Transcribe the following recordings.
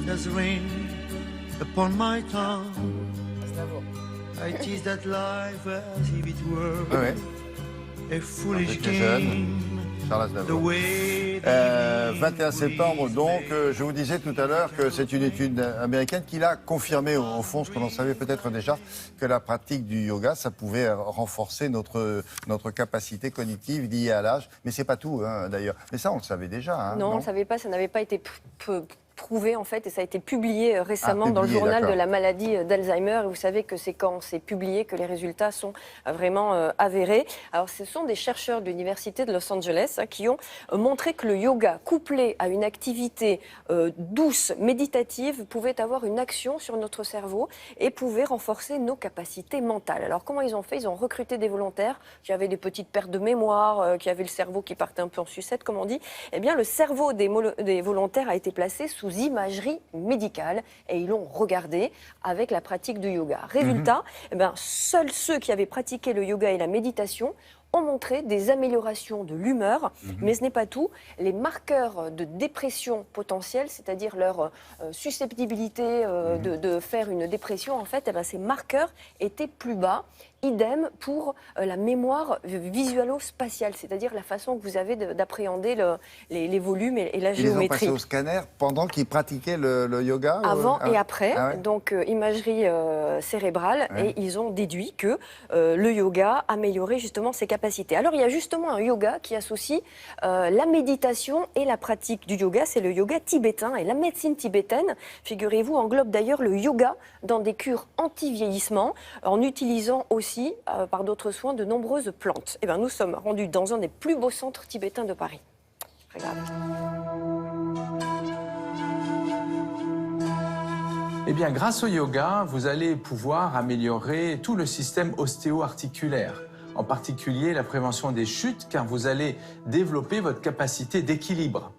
has rained upon my tongue. I tease that life as if it were Ouais. a foolish J'étais jeune. game. Charles The Aznavour. way 21 septembre, donc, je vous disais tout à l'heure que c'est une étude américaine qui l'a confirmé, au fond, ce que l'on savait peut-être déjà, que la pratique du yoga, ça pouvait renforcer notre capacité cognitive liée à l'âge. Mais c'est pas tout, hein, d'ailleurs. Mais ça, on le savait déjà. Hein, non, on ne savait pas, ça n'avait pas été prouvé en fait, et ça a été publié récemment dans le journal de la maladie d'Alzheimer. Et vous savez que c'est quand c'est publié que les résultats sont vraiment avérés. Alors, ce sont des chercheurs de l'université de Los Angeles qui ont montré que le yoga, couplé à une activité douce, méditative, pouvait avoir une action sur notre cerveau et pouvait renforcer nos capacités mentales. Alors, comment ils ont fait? Ils ont recruté des volontaires qui avaient des petites pertes de mémoire, qui avaient le cerveau qui partait un peu en sucette, comme on dit. Eh bien, le cerveau des volontaires a été placé sous imagerie médicale et ils l'ont regardé avec la pratique du yoga. Résultat, eh bien, seuls ceux qui avaient pratiqué le yoga et la méditation ont montré des améliorations de l'humeur, mais ce n'est pas tout. Les marqueurs de dépression potentielle, c'est-à-dire leur susceptibilité de faire une dépression, en fait, eh bien, ces marqueurs étaient plus bas. Idem pour la mémoire visualo-spatiale, c'est-à-dire la façon que vous avez d'appréhender les volumes et la géométrie. Ils ont passé au scanner pendant qu'ils pratiquaient le yoga? Avant et après, ouais. donc imagerie cérébrale, Ouais. et ils ont déduit que le yoga améliorait justement ses capacités. Alors il y a justement un yoga qui associe la méditation et la pratique du yoga, c'est le yoga tibétain. Et la médecine tibétaine, figurez-vous, englobe d'ailleurs le yoga dans des cures anti-vieillissement, en utilisant aussi par d'autres soins de nombreuses plantes. Et bien, nous sommes rendus dans un des plus beaux centres tibétains de Paris. Regardez. Eh bien, grâce au yoga, vous allez pouvoir améliorer tout le système ostéo-articulaire, en particulier la prévention des chutes, car vous allez développer votre capacité d'équilibre.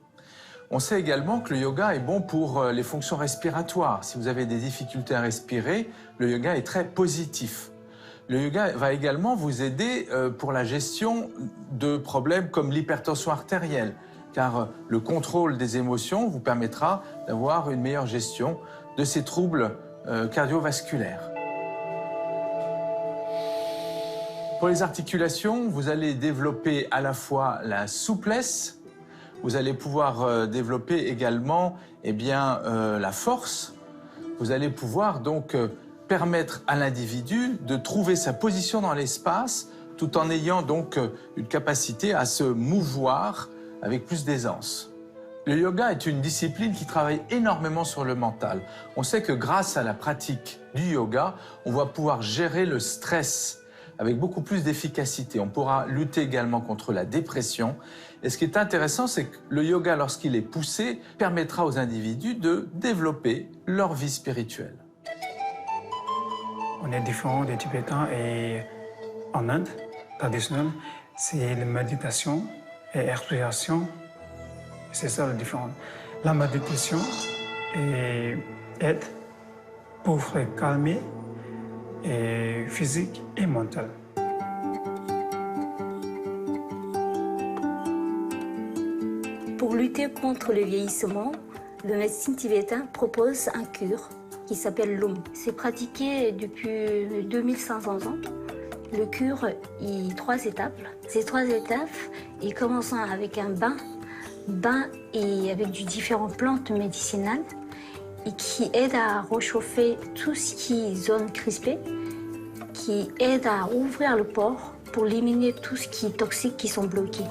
On sait également que le yoga est bon pour les fonctions respiratoires. Si vous avez des difficultés à respirer, le yoga est très positif. Le yoga va également vous aider pour la gestion de problèmes comme l'hypertension artérielle, car le contrôle des émotions vous permettra d'avoir une meilleure gestion de ces troubles cardiovasculaires. Pour les articulations, vous allez développer à la fois la souplesse, vous allez pouvoir développer également la force, vous allez pouvoir donc permettre à l'individu de trouver sa position dans l'espace tout en ayant donc une capacité à se mouvoir avec plus d'aisance. Le yoga est une discipline qui travaille énormément sur le mental. On sait que grâce à la pratique du yoga, on va pouvoir gérer le stress avec beaucoup plus d'efficacité. On pourra lutter également contre la dépression. Et ce qui est intéressant, c'est que le yoga, lorsqu'il est poussé, permettra aux individus de développer leur vie spirituelle. On est différent des Tibétains et en Inde, traditionnelle, c'est la méditation et respiration. C'est ça la différence. La méditation aide pour calmer et physique et mental. Pour lutter contre le vieillissement, le médecin tibétain propose un cure qui s'appelle l'Om. C'est pratiqué depuis 2500 ans. Le cure, il y a 3 étapes. Ces 3 étapes, il commence avec un bain et avec différentes plantes médicinales et qui aident à réchauffer tout ce qui est zone crispée, qui aide à ouvrir le pore pour éliminer tout ce qui est toxique qui sont bloqués.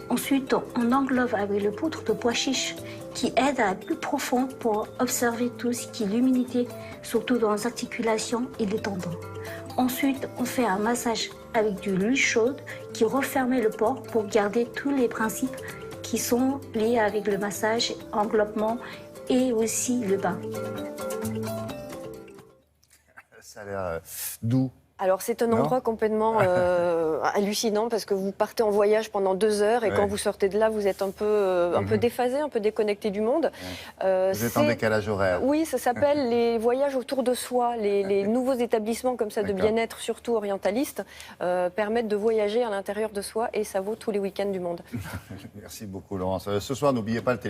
Ensuite, on englobe avec le poudre de pois chiche qui aide à être plus profond pour observer tout ce qui est l'humidité, surtout dans les articulations et les tendons. Ensuite, on fait un massage avec de l'huile chaude qui referme le pore pour garder tous les principes qui sont liés avec le massage, englobement et aussi le bain. Ça a l'air doux. Alors c'est un endroit complètement hallucinant parce que vous partez en voyage pendant 2 heures et quand vous sortez de là, vous êtes un peu déphasé, un peu déconnecté du monde. Vous êtes en décalage horaire. Oui, ça s'appelle les voyages autour de soi. Les nouveaux établissements comme ça de bien-être, surtout orientalistes, permettent de voyager à l'intérieur de soi et ça vaut tous les week-ends du monde. Merci beaucoup Laurence. Ce soir, n'oubliez pas le téléphone.